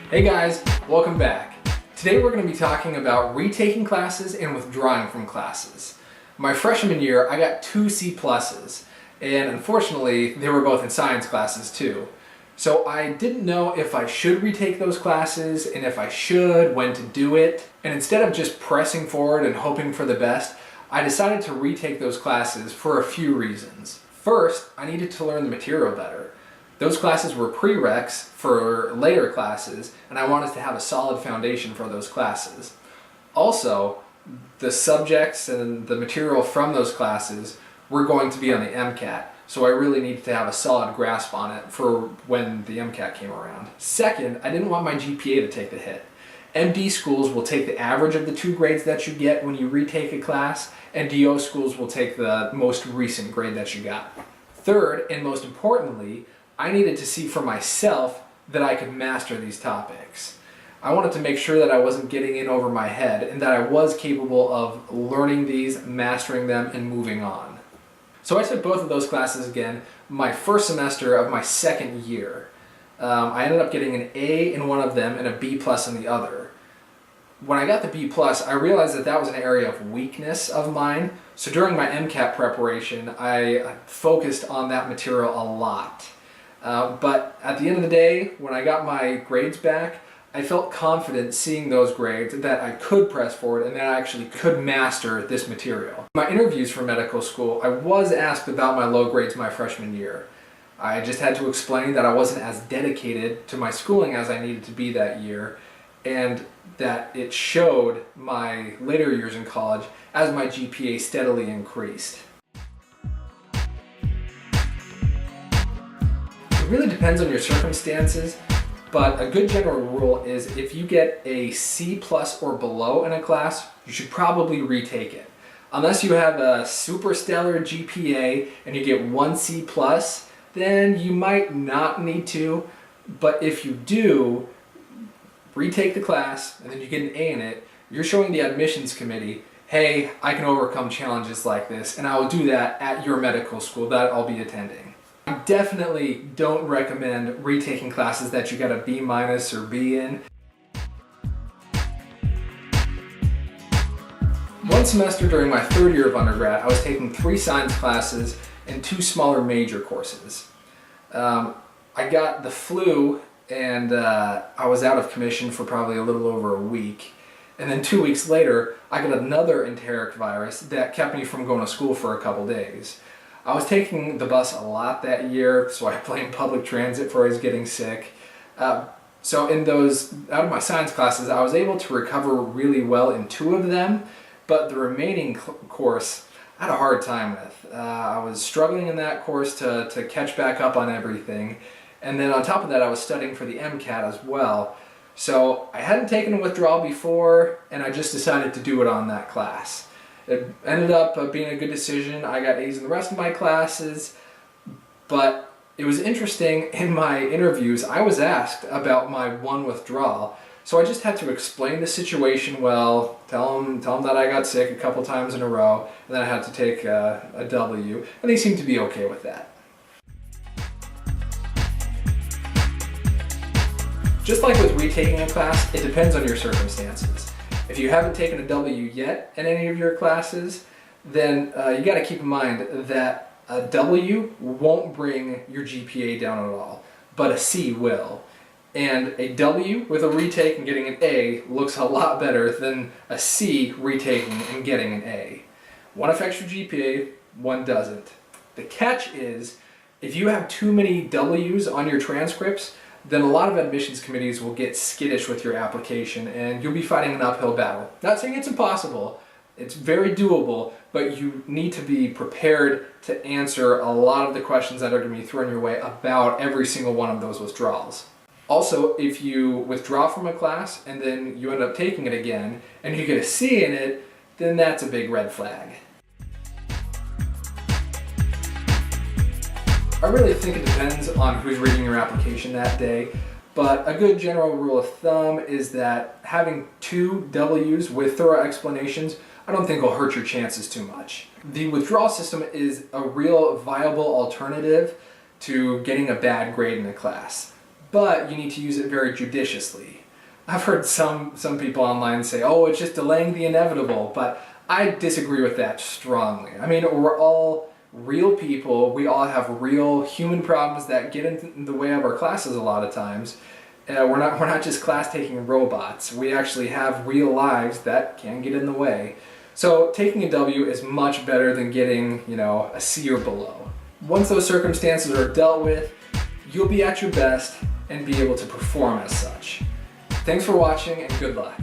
Hey guys, welcome back. Today we're going to be talking about retaking classes and withdrawing from classes. My freshman year, I got 2 C+, and unfortunately, they were both in science classes too. So I didn't know if I should retake those classes, and if I should, when to do it. And instead of just pressing forward and hoping for the best, I decided to retake those classes for a few reasons. First, I needed to learn the material better. Those classes were prereqs for later classes, and I wanted to have a solid foundation for those classes. Also, the subjects and the material from those classes were going to be on the MCAT, so I really needed to have a solid grasp on it for when the MCAT came around. Second, I didn't want my GPA to take the hit. MD schools will take the average of the 2 grades that you get when you retake a class, and DO schools will take the most recent grade that you got. Third, and most importantly, I needed to see for myself that I could master these topics. I wanted to make sure that I wasn't getting in over my head and that I was capable of learning these, mastering them, and moving on. So I took both of those classes again my first semester of my second year. I ended up getting an A in one of them and a B+ in the other. When I got the B+, I realized that that was an area of weakness of mine, so during my MCAT preparation, I focused on that material a lot. But at the end of the day, when I got my grades back, I felt confident seeing those grades that I could press forward and that I actually could master this material. In my interviews for medical school, I was asked about my low grades my freshman year. I just had to explain that I wasn't as dedicated to my schooling as I needed to be that year, and that it showed my later years in college as my GPA steadily increased. It really depends on your circumstances, but a good general rule is if you get a C+ or below in a class, you should probably retake it. Unless you have a super stellar GPA and you get 1 C+, then you might not need to, but if you do, retake the class and then you get an A in it, you're showing the admissions committee, hey, I can overcome challenges like this, and I will do that at your medical school that I'll be attending. I definitely don't recommend retaking classes that you got a B- or B in. One semester during my 3rd year of undergrad, I was taking 3 science classes and 2 smaller major courses. I got the flu and I was out of commission for probably a little over a week. And then 2 weeks later, I got another enteric virus that kept me from going to school for a couple days. I was taking the bus a lot that year, so I blamed public transit for always getting sick. So in those, out of my science classes, I was able to recover really well in 2 of them, but the remaining course I had a hard time with. I was struggling in that course to catch back up on everything, and then on top of that I was studying for the MCAT as well. So I hadn't taken a withdrawal before, and I just decided to do it on that class. It ended up being a good decision. I got A's in the rest of my classes, but it was interesting, in my interviews I was asked about my 1 withdrawal, so I just had to explain the situation well, tell them that I got sick a couple times in a row, and then I had to take a W, and they seemed to be okay with that. Just like with retaking a class, it depends on your circumstances. If you haven't taken a W yet in any of your classes, then you got to keep in mind that a W won't bring your GPA down at all, but a C will. And a W with a retake and getting an A looks a lot better than a C retaking and getting an A. One affects your GPA, one doesn't. The catch is, if you have too many W's on your transcripts, then a lot of admissions committees will get skittish with your application and you'll be fighting an uphill battle. Not saying it's impossible, it's very doable, but you need to be prepared to answer a lot of the questions that are going to be thrown your way about every single one of those withdrawals. Also, if you withdraw from a class and then you end up taking it again and you get a C in it, then that's a big red flag. I really think it depends on who's reading your application that day, but a good general rule of thumb is that having 2 W's with thorough explanations, I don't think will hurt your chances too much. The withdrawal system is a real viable alternative to getting a bad grade in a class. but you need to use it very judiciously. I've heard some people online say, oh, it's just delaying the inevitable, but I disagree with that strongly. I mean, we're all real people. We all have real human problems that get in the way of our classes a lot of times. We're not just class-taking robots. We actually have real lives that can get in the way. So taking a W is much better than getting, a C or below. Once those circumstances are dealt with, you'll be at your best and be able to perform as such. Thanks for watching and good luck.